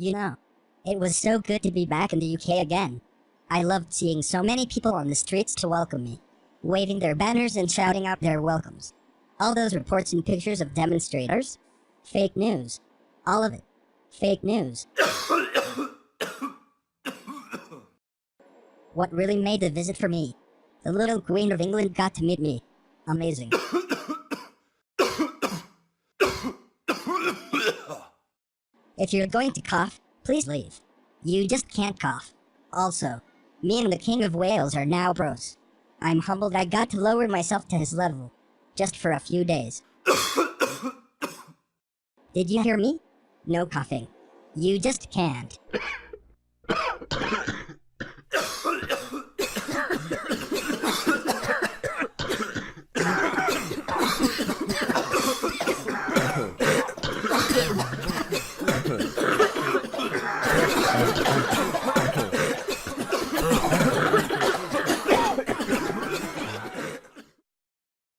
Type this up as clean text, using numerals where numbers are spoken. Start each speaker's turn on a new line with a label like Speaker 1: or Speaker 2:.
Speaker 1: You know, it was so good to be back in the UK again. I loved seeing so many people on the streets to welcome me, waving their banners and shouting out their welcomes. All those reports and pictures of demonstrators? Fake news. All of it. Fake news. What really made the visit for me? The little Queen of England got to meet me. Amazing. If you're going to cough, please leave. You just can't cough. Also, me and the King of Wales are now bros. I'm humbled I got to lower myself to his level, just for a few days. Did you hear me? No coughing. You just can't.